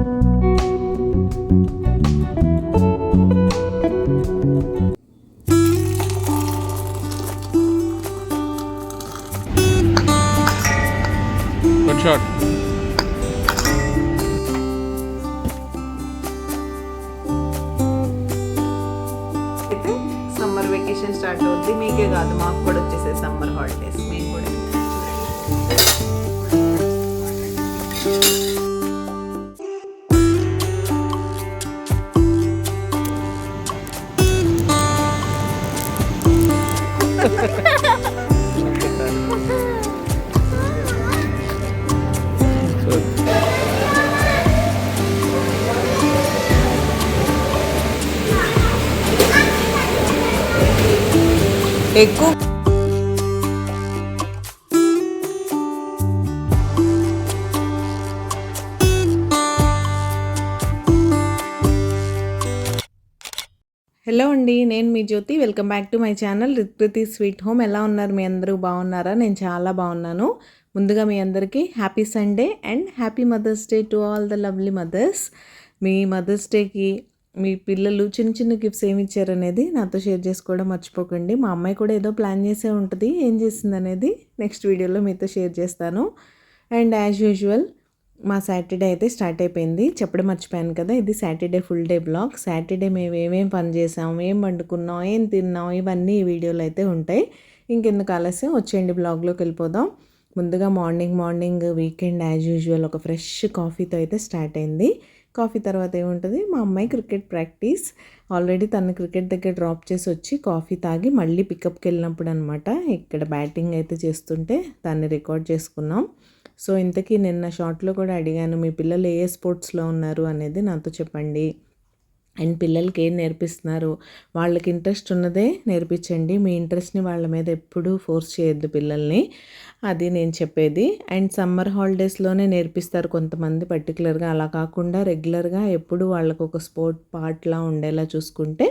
Good shot. అయితే summer vacation start అవుద్ది. మీకే కాదు, మాకు కూడా వచ్చేసాయి సమ్మర్ హాలిడేస్. మేము కూడా ఎక్కువ హలో అండి, నేను మీ Jyothi. Welcome back to my channel రిత్కృతి స్వీట్ హోమ్. ఎలా ఉన్నారు మీ అందరూ? బాగున్నారా? నేను చాలా బాగున్నాను. ముందుగా మీ అందరికీ happy Sunday and happy mother's day to all the lovely mothers. మీ మదర్స్ డేకి మీ పిల్లలు చిన్న చిన్న గిఫ్ట్స్ ఏమి ఇచ్చారనేది నాతో షేర్ చేసుకోవడం మర్చిపోకండి. మా అమ్మాయి కూడా ఏదో ప్లాన్ చేసే ఉంటుంది, ఏం చేసింది అనేది నెక్స్ట్ వీడియోలో మీతో షేర్ చేస్తాను. అండ్ యాజ్ యూజువల్ మా సాటర్డే అయితే స్టార్ట్ అయిపోయింది. చెప్పడం మర్చిపోయాను కదా, ఇది Saturday full day blog. Saturday మేము ఏమేం పని చేసాం, ఏం వండుకున్నాం, ఏం తిన్నాం, ఇవన్నీ ఈ వీడియోలో అయితే ఉంటాయి. ఇంకెందుకు ఆలస్యం, వచ్చేయండి బ్లాగ్లోకి వెళ్ళిపోదాం. ముందుగా మార్నింగ్ వీకెండ్ యాజ్ యూజువల్ ఒక ఫ్రెష్ కాఫీతో అయితే స్టార్ట్ అయింది. కాఫీ తర్వాత ఏముంటుంది, మా అమ్మాయి క్రికెట్ ప్రాక్టీస్. ఆల్రెడీ తను క్రికెట్ దగ్గర డ్రాప్ చేసి వచ్చి కాఫీ తాగి మళ్ళీ పికప్కి వెళ్ళినప్పుడు అనమాట ఇక్కడ బ్యాటింగ్ అయితే చేస్తుంటే దాన్ని రికార్డ్ చేసుకున్నాం. సో ఇంతకీ నిన్న షార్ట్లో కూడా అడిగాను, మీ పిల్లలు ఏ స్పోర్ట్స్లో ఉన్నారు అనేది నాతో చెప్పండి. అండ్ పిల్లలకి ఏం నేర్పిస్తున్నారు, వాళ్ళకి ఇంట్రెస్ట్ ఉన్నదే నేర్పించండి. మీ ఇంట్రెస్ట్ని వాళ్ళ మీద ఎప్పుడూ ఫోర్స్ చేయొద్దు పిల్లల్ని, అది నేను చెప్పేది. అండ్ సమ్మర్ హాలిడేస్లోనే నేర్పిస్తారు కొంతమంది పర్టికులర్గా, అలా కాకుండా రెగ్యులర్గా ఎప్పుడు వాళ్ళకు ఒక స్పోర్ట్ పార్ట్లా ఉండేలా చూసుకుంటే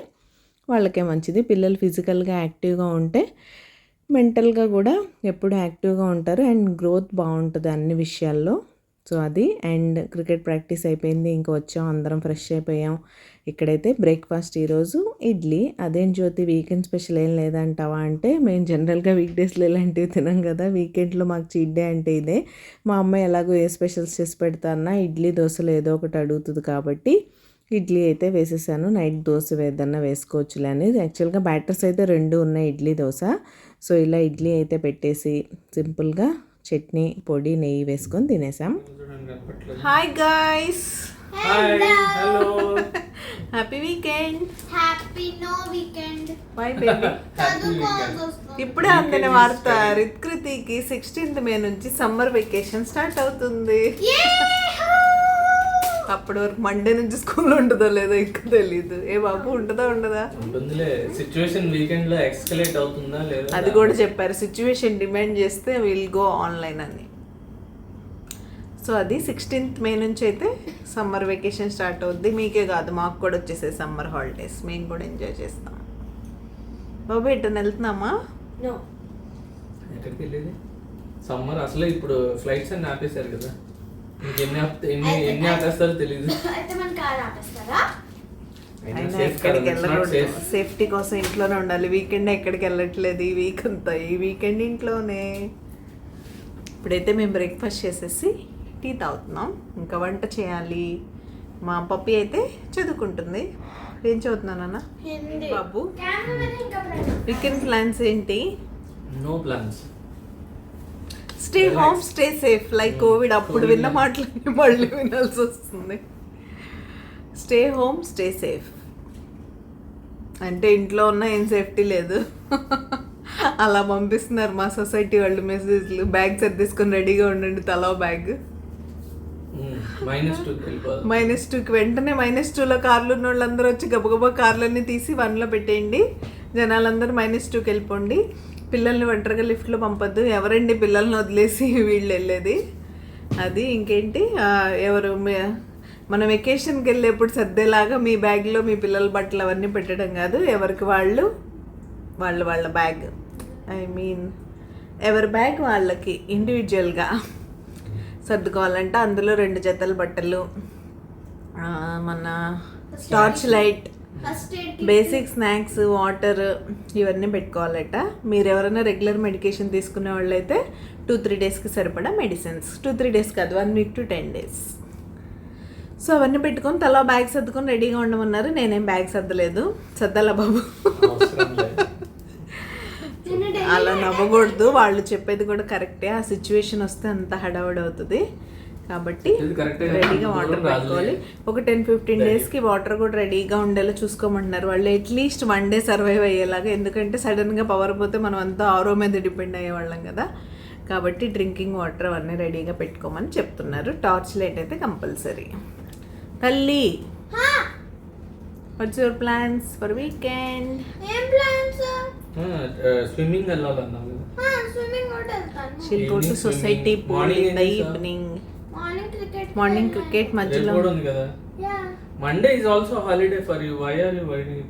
వాళ్ళకే మంచిది. పిల్లలు ఫిజికల్గా యాక్టివ్గా ఉంటే మెంటల్గా కూడా ఎప్పుడు యాక్టివ్గా ఉంటారు అండ్ గ్రోత్ బాగుంటుంది అన్ని విషయాల్లో. సో అది. అండ్ క్రికెట్ ప్రాక్టీస్ అయిపోయింది, ఇంకా వచ్చాం, అందరం ఫ్రెష్ అయిపోయాం. ఇక్కడైతే బ్రేక్ఫాస్ట్ ఈరోజు ఇడ్లీ. అదేం జ్యోతి వీకెండ్ స్పెషల్ ఏం లేదంటావా అంటే, మేము జనరల్గా వీక్ డేస్లో ఇలాంటివి తినాం కదా, వీకెండ్లో మాకు చీట్ డే అంటే ఇదే. మా అమ్మాయి ఎలాగో ఏ స్పెషల్స్ చేసి పెడతానా, ఇడ్లీ దోశలు ఏదో ఒకటి అడుగుతుంది కాబట్టి ఇడ్లీ అయితే వేసేసాను. నైట్ దోశ ఏదన్నా వేసుకోవచ్చులే అని. యాక్చువల్గా బ్యాటర్స్ అయితే 2 ఉన్నాయి, ఇడ్లీ దోశ. సో ఇలా ఇడ్లీ అయితే పెట్టేసి సింపుల్గా చట్నీ పొడి నెయ్యి వేసుకొని తినేసాం. Hi guys, happy weekend. Happy no weekend. Bye baby. ఇప్పుడే అందిన వార్త, రిత్కృతికి 16th మే నుంచి సమ్మర్ వెకేషన్ స్టార్ట్ అవుతుంది. అప్పటి వరకు మండే నుంచి స్కూల్ ఉంటుందో లేదో ఇంకా తెలీదు. ఏ బాబు, ఉంటుందా ఉండదా? ఉంటుందిలే. సిచ్యువేషన్ వీకెండ్ లో ఎక్స్కలేట్ అవుతుందా లేదా అది కూడా చెప్పారు. సిచ్యువేషన్ డిమాండ్ చేస్తే విల్ గో ఆన్లైన్ అని. సో అది 16th మే నుంచి అయితే సమ్మర్ వెకేషన్ స్టార్ట్ అవుద్ది. మీకే కాదు, మాకు కూడా వచ్చేసాయి సమ్మర్ హాలిడేస్. మేము కూడా ఎంజాయ్ చేస్తాం. బాబు ఎటు వెళ్తున్నామా? ఎక్కడికి వెళ్ళేది? సమ్మర్ అసలు ఇప్పుడు ఫ్లైట్స్ అన్ని ఆపేశారు కదా, ఎన్ని ఆపేస్తారో తెలీదు. ఎక్కడికి వెళ్ళకూడదు, సేఫ్టీ కోసం ఇంట్లోనే ఉండాలి. వీకెండ్ ఎక్కడికి వెళ్ళట్లేదు ఈ వీక్ అంతా, ఈ వీకెండ్ ఇంట్లోనే. ఇప్పుడైతే మేము బ్రేక్ఫాస్ట్ చేసేసి టీ తాగుతున్నాం, ఇంకా వంట చేయాలి. మా పప్పి అయితే చదువుకుంటుంది. ఏం చదువుతున్నానన్న బాబు? వీకెండ్ ప్లాన్స్ ఏంటి? No plans. Stay home, stay safe. Like Covid అప్పుడు విన్న మాటలు మళ్ళీ వినాల్సి వస్తుంది. స్టే హోమ్, స్టే సేఫ్ అంటే ఇంట్లో ఉన్న ఏం సేఫ్టీ లేదు. అలా పంపిస్తున్నారు మా సొసైటీ వాళ్ళు మెసేజ్లు. బ్యాగ్ సర్దేసుకొని రెడీగా ఉండండి, తలా బ్యాగ్. -2కి వెంటనే -2లో కార్లు ఉన్న వాళ్ళందరూ వచ్చి గబగబా కార్లన్నీ తీసి 1లో పెట్టేయండి. జనాలందరూ -2కి వెళ్ళిపోండి. పిల్లల్ని ఒంటరిగా లిఫ్ట్లో పంపొద్దు. ఎవరండి పిల్లల్ని వదిలేసి వీళ్ళు వెళ్ళేది? అది. ఇంకేంటి, ఎవరు మనం వెకేషన్కి వెళ్ళేప్పుడు సర్దేలాగా మీ బ్యాగ్లో మీ పిల్లల బట్టలు అవన్నీ పెట్టడం కాదు. ఎవరికి వాళ్ళ బ్యాగ్, ఐ మీన్ ఎవరి బ్యాగ్ వాళ్ళకి ఇండివిజువల్గా సర్దుకోవాలంటే అందులో 2 జతల బట్టలు, మన torch light, first aid basic snacks, water ఇవన్నీ పెట్టుకోవాలట. మీరు ఎవరైనా రెగ్యులర్ మెడికేషన్ తీసుకునే వాళ్ళు అయితే 2-3 డేస్కి సరిపడా మెడిసిన్స్, 2-3 డేస్ కాదు 1 వీక్ to 10 days. సో అవన్నీ పెట్టుకొని తలా బ్యాగ్ సర్దుకొని రెడీగా ఉండమన్నారు. నేనేం బ్యాగ్ సర్దలేదు. సర్దాలా బాబు? అవసరం లేదు. అలా నవ్వకూడదు, వాళ్ళు చెప్పేది కూడా కరెక్టే. ఆ సిచ్యువేషన్ వస్తే అంత హడావుడి అవుతుంది కాబట్టి ఇది కరెక్టే. రెడీగా వాటర్ దూరం రాదులే. పెట్టుకోవాలి. ఒక 10-15 డేస్కి వాటర్ కూడా రెడీగా ఉండేలా చూసుకోమంటున్నారు వాళ్ళు. అట్లీస్ట్ 1 డే సర్వైవ్ అయ్యేలాగా, ఎందుకంటే సడన్గా పవర్ పోతే మనం అంతా ఆరో మీద డిపెండ్ అయ్యేవాళ్ళం కదా. కాబట్టి డ్రింకింగ్ వాటర్ అవన్నీ రెడీగా పెట్టుకోమని చెప్తున్నారు. టార్చ్ లైట్ అయితే కంపల్సరీ. తల్లి, what's your plans for weekend? ఏం ప్లాన్స్? స్విమ్మింగ్ వెళ్ళాలన్నావు కదా. స్విమ్మింగ్ కూడా వెళ్తాను. షిల్ go to Evening society swimming. Pool Morning in the ఏం చేస్తావు? ఈవినింగ్. మార్నింగ్ క్రికెట్ క్రికెట్ రేపు మధ్యలో కూడా ఉంది కదా. Yeah Monday is also holiday for you. Why are you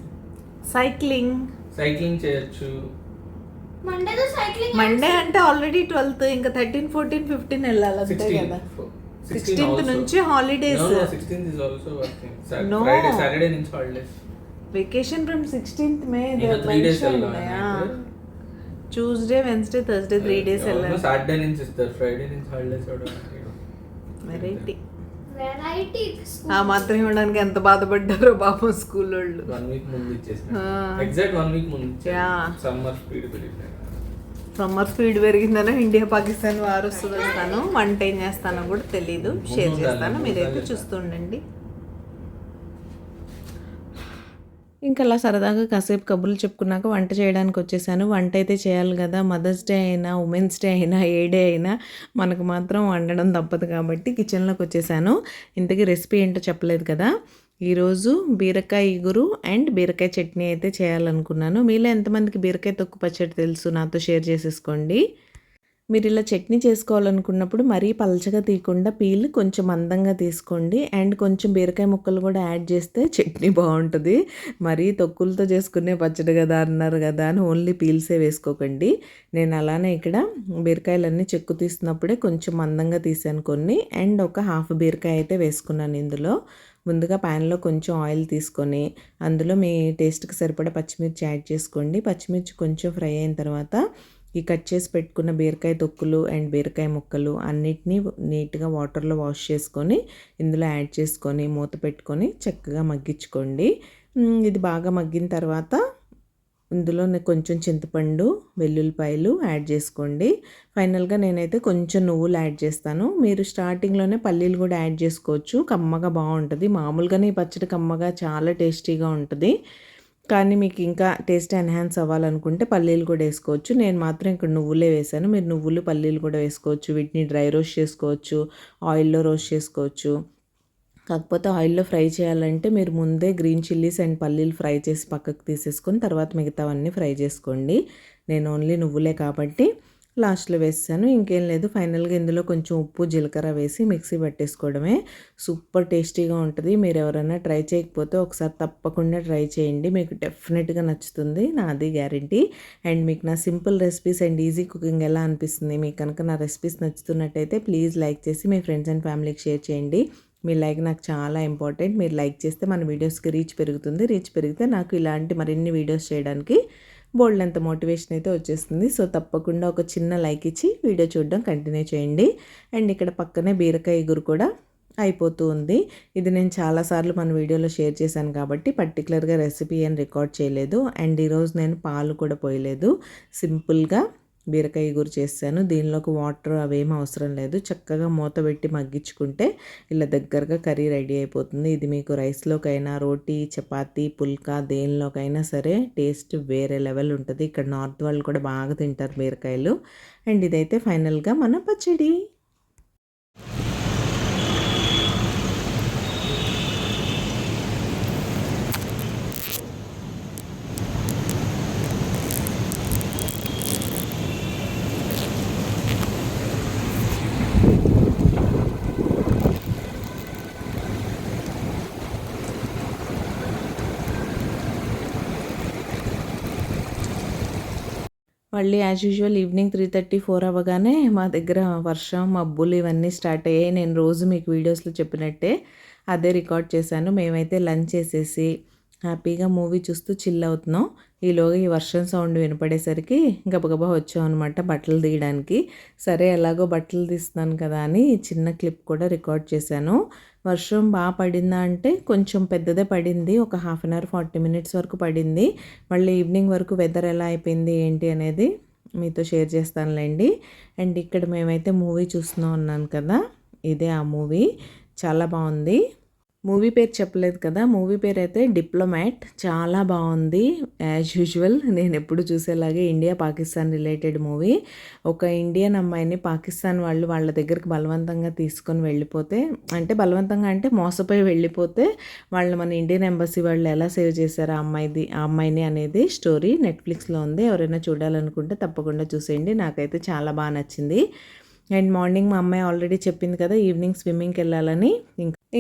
cycling. Cycling చేయొచ్చు. మండే తో సైక్లింగ్. మండే అంటే ఆల్రెడీ 12th, ఇంకా 13, 14, 15 వెళ్ళాలి అంతే 16th. కదా. 16th 16th also. నుంచి holidays. No, 16th is also working. No. Saturday నుంచి హాలిడేస్. వెకేషన్ ఫ్రమ్ 16th మే ఇంకా 3 days వెళ్ళాలి. ట్యూస్డే, వెన్స్డే, థర్స్డే 3 days వెళ్ళాలి. సాటర్డే నుంచి ఇస్తారు, ఫ్రైడే నుంచి హాలిడేస్ వెరైటీ. వెరైటీ. ఆ మాత్రం ఇవ్వడానికి ఎంత బాధపడ్డారో పాపం స్కూల్ వాళ్ళు. 1 week ముందు ఇచ్చేసిన. ఆ. ఎగ్జాక్ట్ 1 week ముందు ఇచ్చారు. Yeah. సమ్మర్ స్పీడ్ పెరిగింది. సమ్మర్ స్పీడ్ పెరిగిందనో ఇండియా పాకిస్తాన్ వార్ వస్తుంది వస్తాను. వంట ఏం చేస్తానో కూడా తెలీదు. షేర్ చేస్తాను, మీరైతే చూస్తూ ఉండండి. ఇంకా అలా సరదాగా కాసేపు కబుర్లు చెప్పుకున్నాక వంట చేయడానికి వచ్చేసాను. వంట అయితే చేయాలి కదా. మదర్స్ డే అయినా, ఉమెన్స్ డే అయినా, ఏ డే అయినా మనకు మాత్రం వండడం తప్పదు కాబట్టి కిచెన్లోకి వచ్చేసాను. ఇంతకీ రెసిపీ ఏంటో చెప్పలేదు కదా. ఈరోజు బీరకాయ ఇగురు అండ్ బీరకాయ చట్నీ అయితే చేయాలనుకున్నాను. మీలో ఎంతమందికి బీరకాయ తొక్కు పచ్చడి తెలుసు నాతో షేర్ చేసేసుకోండి. మీరు ఇలా చట్నీ చేసుకోవాలనుకున్నప్పుడు మరీ పలచగా తీయకుండా పీల్ కొంచెం మందంగా తీసుకోండి. అండ్ కొంచెం బీరకాయ ముక్కలు కూడా యాడ్ చేస్తే చట్నీ బాగుంటుంది. మరీ తొక్కులతో చేసుకునే పచ్చడి కదా అన్నారు కదా అని ఓన్లీ పీల్సే వేసుకోకండి. నేను అలానే ఇక్కడ బీరకాయలన్నీ చెక్కు తీసినప్పుడే కొంచెం మందంగా తీసాను కొన్ని. అండ్ ఒక హాఫ్ బీరకాయ అయితే వేసుకున్నాను ఇందులో. ముందుగా ప్యాన్లో కొంచెం ఆయిల్ తీసుకొని అందులో మీ టేస్ట్కి సరిపడా పచ్చిమిర్చి యాడ్ చేసుకోండి. పచ్చిమిర్చి కొంచెం ఫ్రై అయిన తర్వాత ఈ కట్ చేసి పెట్టుకున్న బీరకాయ తొక్కులు అండ్ బీరకాయ ముక్కలు అన్నిటినీ నీట్గా వాటర్లో వాష్ చేసుకొని ఇందులో యాడ్ చేసుకొని మూత పెట్టుకొని చక్కగా మగ్గించుకోండి. ఇది బాగా మగ్గిన తర్వాత ఇందులో కొంచెం చింతపండు, వెల్లుల్లిపాయలు యాడ్ చేసుకోండి. ఫైనల్గా నేనైతే కొంచెం నువ్వులు యాడ్ చేస్తాను. మీరు స్టార్టింగ్లోనే పల్లీలు కూడా యాడ్ చేసుకోవచ్చు, కమ్మగా బాగుంటుంది. మామూలుగానే ఈ పచ్చడి కమ్మగా చాలా టేస్టీగా ఉంటుంది. కానీ మీకు ఇంకా టేస్ట్ ఎన్హాన్స్ అవ్వాలనుకుంటే పల్లీలు కూడా వేసుకోవచ్చు. నేను మాత్రం ఇక్కడ నువ్వులే వేసాను. మీరు నువ్వులు, పల్లీలు కూడా వేసుకోవచ్చు. వీటిని డ్రై రోస్ట్ చేసుకోవచ్చు, ఆయిల్లో రోస్ట్ చేసుకోవచ్చు. కాకపోతే ఆయిల్లో ఫ్రై చేయాలంటే మీరు ముందే గ్రీన్ చిల్లీస్ అండ్ పల్లీలు ఫ్రై చేసి పక్కకు తీసేసుకొని తర్వాత మిగతావన్నీ ఫ్రై చేసుకోండి. నేను ఓన్లీ నువ్వులే కాబట్టి లాస్ట్లో వేసాను. ఇంకేం లేదు. ఫైనల్గా ఇందులో కొంచెం ఉప్పు, జీలకర్ర వేసి మిక్సీ పట్టేసుకోవడమే. సూపర్ టేస్టీగా ఉంటుంది. మీరు ఎవరైనా ట్రై చేయకపోతే ఒకసారి తప్పకుండా ట్రై చేయండి, మీకు డెఫినెట్గా నచ్చుతుంది, నాది గ్యారంటీ. అండ్ మీకు నా simple recipes and easy cooking ఎలా అనిపిస్తుంది? మీకు కనుక నా రెసిపీస్ నచ్చుతున్నట్టయితే ప్లీజ్ లైక్ చేసి మీ ఫ్రెండ్స్ అండ్ ఫ్యామిలీకి షేర్ చేయండి. మీ లైక్ నాకు చాలా ఇంపార్టెంట్. మీరు లైక్ చేస్తే మన వీడియోస్కి రీచ్ పెరుగుతుంది. రీచ్ పెరిగితే నాకు ఇలాంటి మరిన్ని వీడియోస్ చేయడానికి బోల్డంత మోటివేషన్ అయితే వచ్చేస్తుంది. సో తప్పకుండా ఒక చిన్న లైక్ ఇచ్చి వీడియో చూడడం కంటిన్యూ చేయండి. అండ్ ఇక్కడ పక్కనే బీరకాయ ఇగురు కూడా అయిపోతూ ఉంది. ఇది నేను చాలాసార్లు మన వీడియోలో షేర్ చేశాను కాబట్టి పర్టికులర్గా రెసిపీ ఏం రికార్డ్ చేయలేదు. అండ్ ఈరోజు నేను పాలు కూడా పోయలేదు, సింపుల్గా బీరకాయ ఇగురు చేశాను. దీనిలోకి వాటర్ అవేమీ అవసరం లేదు. చక్కగా మూత పెట్టి మగ్గించుకుంటే ఇలా దగ్గరగా కర్రీ రెడీ అయిపోతుంది. ఇది మీకు రైస్లోకైనా, రోటీ, చపాతీ, పుల్కా దేనిలోకైనా సరే టేస్ట్ వేరే లెవెల్ ఉంటుంది. ఇక్కడ నార్త్ వాళ్ళు కూడా బాగా తింటారు బీరకాయలు. అండ్ ఇదైతే ఫైనల్గా మన పచ్చడి. మళ్ళీ యాజ్ యూజువల్ ఈవినింగ్ 3:30-4 అవ్వగానే మా దగ్గర వర్షం, మబ్బులు ఇవన్నీ స్టార్ట్ అయ్యాయి. నేను రోజు మీకు వీడియోస్లో చెప్పినట్టే అదే రికార్డ్ చేశాను. మేమైతే లంచ్ చేసేసి హ్యాపీగా మూవీ చూస్తూ చిల్ అవుతున్నాం. ఈలోగా ఈ వర్షం సౌండ్ వినపడేసరికి గబగబా వచ్చాం అనమాట బట్టలు తీయడానికి. సరే ఎలాగో బట్టలు తీస్తున్నాను కదా అని చిన్న క్లిప్ కూడా రికార్డ్ చేశాను. వర్షం బాగా పడిందా అంటే కొంచెం పెద్దదే పడింది. ఒక 1/2 అవర్ 40 మినిట్స్ వరకు పడింది. మళ్ళీ ఈవినింగ్ వరకు వెదర్ ఎలా అయిపోయింది ఏంటి అనేది మీతో షేర్ చేస్తానులేండి. అండ్ ఇక్కడ మేమైతే మూవీ చూస్తున్నాం అన్నాను కదా, ఇదే ఆ మూవీ. చాలా బాగుంది. మూవీ పేరు చెప్పలేదు కదా, మూవీ పేరు అయితే డిప్లొమాట్. చాలా బాగుంది. యాజ్ యూజువల్ నేను ఎప్పుడు చూసేలాగే ఇండియా పాకిస్తాన్ రిలేటెడ్ మూవీ. ఒక ఇండియన్ అమ్మాయిని పాకిస్తాన్ వాళ్ళు వాళ్ళ దగ్గరికి బలవంతంగా తీసుకొని వెళ్ళిపోతే, అంటే బలవంతంగా అంటే మోసపోయి వెళ్ళిపోతే వాళ్ళు మన ఇండియన్ ఎంబసీ వాళ్ళు ఎలా సేవ్ చేశారు ఆ అమ్మాయిని అనేది స్టోరీ. నెట్ఫ్లిక్స్లో ఉంది. ఎవరైనా చూడాలనుకుంటే తప్పకుండా చూసేయండి. నాకైతే చాలా బాగా నచ్చింది. అండ్ మార్నింగ్ మా అమ్మాయి ఆల్రెడీ చెప్పింది కదా ఈవినింగ్ స్విమ్మింగ్కి వెళ్ళాలని.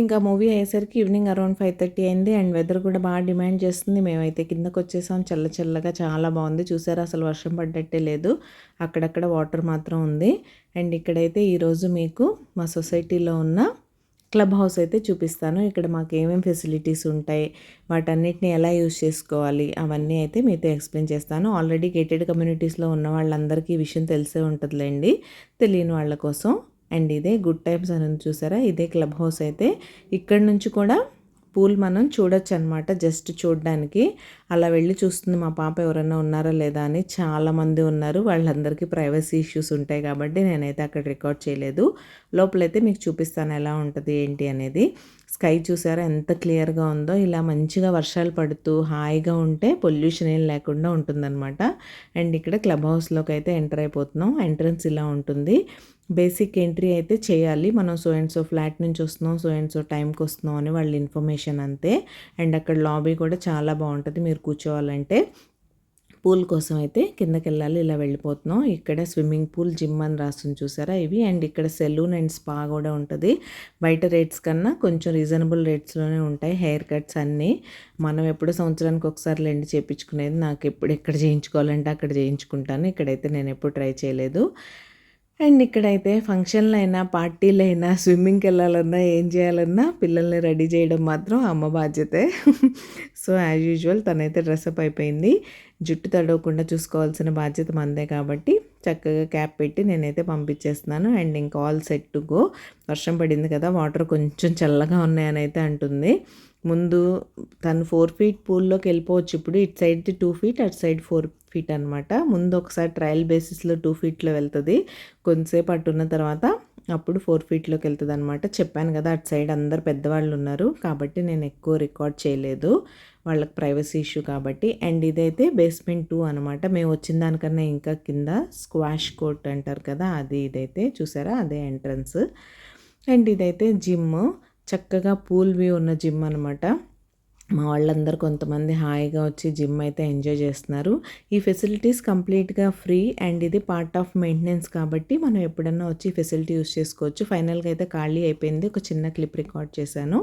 ఇంకా మూవీ అయ్యేసరికి ఈవినింగ్ అరౌండ్ 5:30 అయింది. అండ్ వెదర్ కూడా బాగా డిమాండ్ చేస్తుంది. మేమైతే కిందకు వచ్చేసాం. చల్లగా చాలా బాగుంది. చూసారా, అసలు వర్షం పడ్డట్టే లేదు. అక్కడక్కడ వాటర్ మాత్రం ఉంది. అండ్ ఇక్కడైతే ఈరోజు మీకు మా సొసైటీలో ఉన్న క్లబ్ హౌస్ అయితే చూపిస్తాను. ఇక్కడ మాకు ఏమేమి ఫెసిలిటీస్ ఉంటాయి, వాటన్నిటిని ఎలా యూజ్ చేసుకోవాలి, అవన్నీ అయితే మీతో ఎక్స్ప్లెయిన్ చేస్తాను. ఆల్రెడీ గేటెడ్ కమ్యూనిటీస్లో ఉన్న వాళ్ళందరికీ ఈ విషయం తెలిసే ఉంటుందిలేండి, తెలియని వాళ్ళ కోసం. అండ్ ఇదే గుడ్ టైమ్స్ అని చూసారా, ఇదే క్లబ్ హౌస్ అయితే. ఇక్కడ నుంచి కూడా పూల్ మనం చూడొచ్చు అనమాట, జస్ట్ చూడడానికి. అలా వెళ్ళి చూస్తుంది మా పాప ఎవరైనా ఉన్నారా లేదా అని. చాలామంది ఉన్నారు. వాళ్ళందరికీ ప్రైవసీ ఇష్యూస్ ఉంటాయి కాబట్టి నేనైతే అక్కడ రికార్డ్ చేయలేదు. లోపలైతే మీకు చూపిస్తాను ఎలా ఉంటుంది ఏంటి అనేది. స్కై చూసారా ఎంత క్లియర్గా ఉందో. ఇలా మంచిగా వర్షాలు పడుతూ హాయిగా ఉంటే పొల్యూషన్ ఏం లేకుండా ఉంటుందన్నమాట. అండ్ ఇక్కడ క్లబ్ హౌస్లోకి అయితే ఎంటర్ అయిపోతున్నాం. ఎంట్రన్స్ ఇలా ఉంటుంది. బేసిక్ ఎంట్రీ అయితే చేయాలి. మనం సో అండ్ సో ఫ్లాట్ నుంచి వస్తున్నాం, సో అండ్ సో టైంకి వస్తున్నాం అని వాళ్ళ ఇన్ఫర్మేషన్ అంతే. అండ్ అక్కడ లాబీ కూడా చాలా బాగుంటుంది. మీరు కూర్చోవాలంటే పూల్ కోసం అయితే కిందకి వెళ్ళాలి. ఇలా వెళ్ళిపోతున్నాం. ఇక్కడ స్విమ్మింగ్ పూల్, జిమ్ అని రాస్తుంది చూసారా ఇవి. అండ్ ఇక్కడ సెలూన్ అండ్ స్పా కూడా ఉంటుంది. బయట రేట్స్ కన్నా కొంచెం రీజనబుల్ రేట్స్లోనే ఉంటాయి. హెయిర్ కట్స్ అన్నీ మనం ఎప్పుడు సంవత్సరానికి ఒకసారి లెండి చేయించుకునేది. నాకు ఎప్పుడు ఎక్కడ చేయించుకోవాలంటే అక్కడ చేయించుకుంటాను. ఇక్కడైతే నేను ఎప్పుడు ట్రై చేయలేదు. అండ్ ఇక్కడైతే ఫంక్షన్లైనా పార్టీలైనా స్విమ్మింగ్కి వెళ్ళాలన్నా ఏం చేయాలన్నా పిల్లల్ని రెడీ చేయడం మాత్రం అమ్మ బాధ్యతే. సో యాజ్ యూజువల్ తనైతే డ్రెస్అప్ అయిపోయింది. జుట్టు తడవకుండా చూసుకోవాల్సిన బాధ్యత మందే కాబట్టి చక్కగా క్యాప్ పెట్టి నేనైతే పంపించేస్తున్నాను. అండ్ ఇంకా ఆల్ సెట్ టు గో. వర్షం పడింది కదా, వాటర్ కొంచెం చల్లగా ఉన్నాయని అయితే అంటుంది. ముందు తను 4 feet పూల్లోకి వెళ్ళిపోవచ్చు. ఇప్పుడు ఇటు సైడ్ 2 feet, అటు సైడ్ 4 feet అనమాట. ముందు ఒకసారి ట్రయల్ బేసిస్లో 2 feetలో వెళ్తుంది. కొంతసేపు అట్టున్న తర్వాత అప్పుడు 4 feetలోకి వెళ్తుంది అనమాట. చెప్పాను కదా అటు సైడ్ అందరు పెద్దవాళ్ళు ఉన్నారు కాబట్టి నేను ఎక్కువ రికార్డ్ చేయలేదు, వాళ్ళకి ప్రైవసీ ఇష్యూ కాబట్టి. అండ్ ఇదైతే బేస్మెంట్ 2 అనమాట. మేము వచ్చిన దానికన్నా ఇంకా కింద స్క్వాష్ కోర్ట్ అంటారు కదా, అది ఇదైతే చూసారా, అదే ఎంట్రన్స్. అండ్ ఇదైతే జిమ్, చక్కగా పూల్ వ్యూ ఉన్న జిమ్ అనమాట. మా వాళ్ళందరూ కొంతమంది హాయిగా వచ్చి జిమ్ అయితే ఎంజాయ్ చేస్తున్నారు. ఈ ఫెసిలిటీస్ కంప్లీట్గా ఫ్రీ అండ్ ఇది పార్ట్ ఆఫ్ మెయింటెనెన్స్ కాబట్టి మనం ఎప్పుడన్నా వచ్చి ఫెసిలిటీ యూస్ చేసుకోవచ్చు. ఫైనల్గా అయితే ఖాళీ అయిపోయింది. ఒక చిన్న క్లిప్ రికార్డ్ చేశాను.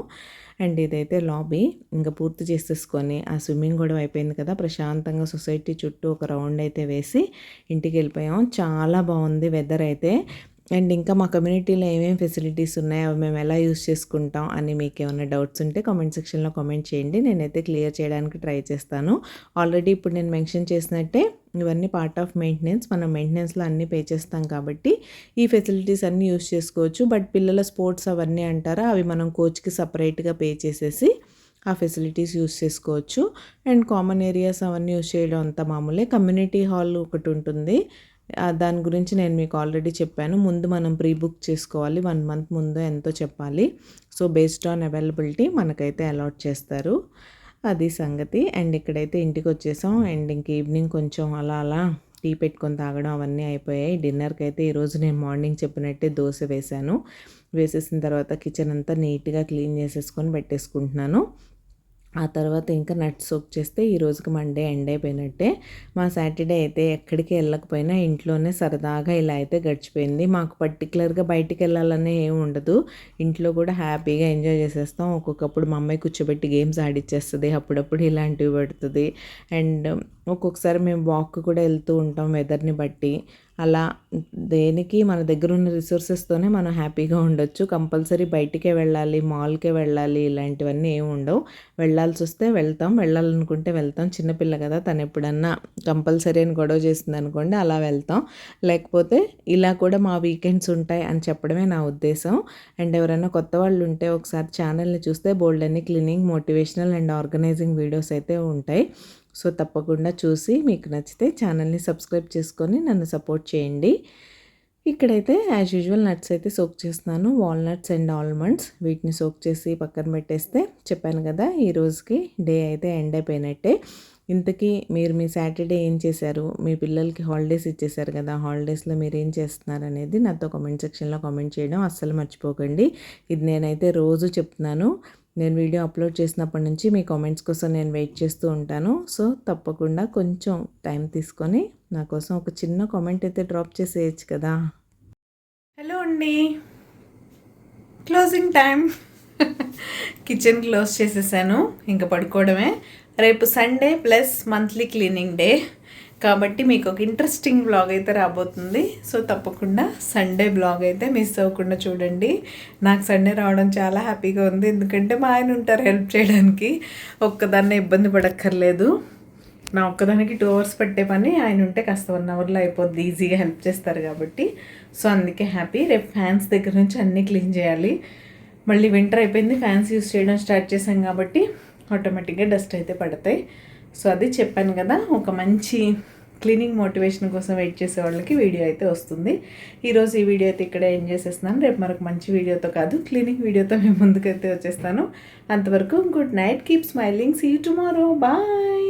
అండ్ ఇదైతే లాబీ. ఇంకా పూర్తి చేసేసుకొని ఆ స్విమ్మింగ్ కూడా అయిపోయింది కదా, ప్రశాంతంగా సొసైటీ చుట్టూ ఒక రౌండ్ అయితే వేసి ఇంటికి వెళ్ళిపోయాం. చాలా బాగుంది వెదర్ అయితే. అండ్ ఇంకా మా కమ్యూనిటీలో ఏమేమి ఫెసిలిటీస్ ఉన్నాయో అవి మేము ఎలా యూస్ చేసుకుంటాం అని మీకు ఏమైనా డౌట్స్ ఉంటే కామెంట్ సెక్షన్లో కామెంట్ చేయండి. నేనైతే క్లియర్ చేయడానికి ట్రై చేస్తాను. ఆల్రెడీ ఇప్పుడు నేను మెన్షన్ చేసినట్టే ఇవన్నీ పార్ట్ ఆఫ్ మెయింటెనెన్స్. మనం మెయింటెనెన్స్లో అన్నీ పే చేస్తాం కాబట్టి ఈ ఫెసిలిటీస్ అన్నీ యూస్ చేసుకోవచ్చు. బట్ పిల్లల స్పోర్ట్స్ అవన్నీ అంటారా, అవి మనం కోచ్కి సపరేట్గా పే చేసేసి ఆ ఫెసిలిటీస్ యూస్ చేసుకోవచ్చు. అండ్ కామన్ ఏరియాస్ అవన్నీ యూస్ చేయడం అంత మామూలే. కమ్యూనిటీ హాల్ ఒకటి ఉంటుంది, దాని గురించి నేను మీకు ఆల్రెడీ చెప్పాను. ముందు మనం ప్రీ బుక్ చేసుకోవాలి, 1 month ముందు ఎంతో చెప్పాలి. సో బేస్డ్ ఆన్ అవైలబిలిటీ మనకైతే అలాట్ చేస్తారు, అది సంగతి. అండ్ ఇక్కడైతే ఇంటికి వచ్చేసాం. అండ్ ఇంక ఈవినింగ్ కొంచెం అలా టీ పెట్టుకొని తాగడం అవన్నీ అయిపోయాయి. డిన్నర్కి అయితే ఈరోజు నేను మార్నింగ్ చెప్పినట్టే దోశ వేశాను. వేసేసిన తర్వాత కిచెన్ అంతా నీట్గా క్లీన్ చేసేసుకొని పెట్టేసుకుంటున్నాను. ఆ తర్వాత ఇంకా నట్స్ సోక్ చేస్తే ఈ రోజుకి మండే ఎండ్ అయిపోయినట్టే. మా సాటర్డే అయితే ఎక్కడికి వెళ్ళకపోయినా ఇంట్లోనే సరదాగా ఇలా అయితే గడిచిపోయింది. మాకు పర్టికులర్గా బయటికి వెళ్ళాలనే ఏమి ఉండదు, ఇంట్లో కూడా హ్యాపీగా ఎంజాయ్ చేసేస్తాం. ఒక్కొక్కప్పుడు మా అమ్మాయి కూర్చోబెట్టి గేమ్స్ ఆడిచ్చేస్తుంది, అప్పుడప్పుడు ఇలాంటివి పెడుతుంది. అండ్ ఒక్కొక్కసారి మేము వాక్ కూడా వెళ్తూ ఉంటాం వెదర్ని బట్టి. అలా దేనికి మన దగ్గర ఉన్న రిసోర్సెస్తోనే మనం హ్యాపీగా ఉండొచ్చు. కంపల్సరీ బయటికే వెళ్ళాలి, మాల్కే వెళ్ళాలి ఇలాంటివన్నీ ఏమి ఉండవు. వెళ్ళాల్సి వస్తే వెళ్తాం, వెళ్ళాలనుకుంటే వెళ్తాం. చిన్నపిల్ల కదా, తను ఎప్పుడన్నా కంపల్సరీ అని గొడవ చేస్తుంది అనుకోండి, అలా వెళ్తాం. లేకపోతే ఇలా కూడా మా వీకెండ్స్ ఉంటాయి అని చెప్పడమే నా ఉద్దేశం. అండ్ ఎవరైనా కొత్త వాళ్ళు ఉంటే ఒకసారి ఛానల్ని చూస్తే బోల్డ్ అన్ని cleaning, motivational and organising videos అయితే ఉంటాయి. సో తప్పకుండా చూసి మీకు నచ్చితే ఛానల్ని సబ్స్క్రైబ్ చేసుకొని నన్ను సపోర్ట్ చేయండి. ఇక్కడైతే యాజ్ యూజువల్ నట్స్ అయితే సోక్ చేస్తున్నాను, వాల్నట్స్ అండ్ ఆల్మండ్స్. వీటిని సోక్ చేసి పక్కన పెట్టేస్తే చెప్పాను కదా, ఈ రోజుకి డే అయితే ఎండ్ అయిపోయినట్టే. ఇంతకీ మీరు మీ సాటర్డే ఏం చేశారు? మీ పిల్లలకి హాలిడేస్ ఇచ్చేశారు కదా, హాలిడేస్లో మీరు ఏం చేస్తున్నారు అనేది నాతో కామెంట్ సెక్షన్లో కామెంట్ చేయడం అస్సలు మర్చిపోకండి. ఇది నేనైతే రోజు చెప్తున్నాను. నేను వీడియో అప్లోడ్ చేసినప్పటి నుంచి మీ కామెంట్స్ కోసం నేను వెయిట్ చేస్తూ ఉంటాను. సో తప్పకుండా కొంచెం టైం తీసుకొని నా కోసం ఒక చిన్న కామెంట్ అయితే డ్రాప్ చేసేయచ్చు కదా. హలో అండి, క్లోజింగ్ టైం. కిచెన్ క్లోజ్ చేసేసాను, ఇంకా పడుకోవడమే. రేపు Sunday plus monthly cleaning day కాబట్టి మీకు ఒక ఇంట్రెస్టింగ్ బ్లాగ్ అయితే రాబోతుంది. సో తప్పకుండా సండే బ్లాగ్ అయితే మిస్ అవ్వకుండా చూడండి. నాకు సండే రావడం చాలా హ్యాపీగా ఉంది, ఎందుకంటే మా ఆయన ఉంటారు హెల్ప్ చేయడానికి. ఒక్కదాన్నే ఇబ్బంది పడక్కర్లేదు. నా ఒక్కదానికి 2 hours పట్టే పని ఆయన ఉంటే కాస్త 1 hourలో అయిపోద్ది, ఈజీగా హెల్ప్ చేస్తారు కాబట్టి. సో అందుకే హ్యాపీ. రేపు ఫ్యాన్స్ దగ్గర నుంచి అన్నీ క్లీన్ చేయాలి. మళ్ళీ వింటర్ అయిపోయింది, ఫ్యాన్స్ యూస్ చేయడం స్టార్ట్ చేసాం కాబట్టి ఆటోమేటిక్గా డస్ట్ అయితే పడతాయి. సో అది చెప్పాను కదా, ఒక మంచి క్లీనింగ్ మోటివేషన్ కోసం వెయిట్ చేసే వాళ్ళకి వీడియో అయితే వస్తుంది. ఈరోజు ఈ వీడియో అయితే ఇక్కడే ఎండ్ చేసేస్తున్నాను. రేపు మరొక మంచి వీడియోతో కాదు, క్లీనింగ్ వీడియోతో మేము ముందుకైతే వచ్చేస్తాను. అంతవరకు good night, keep smiling, see you tomorrow, bye.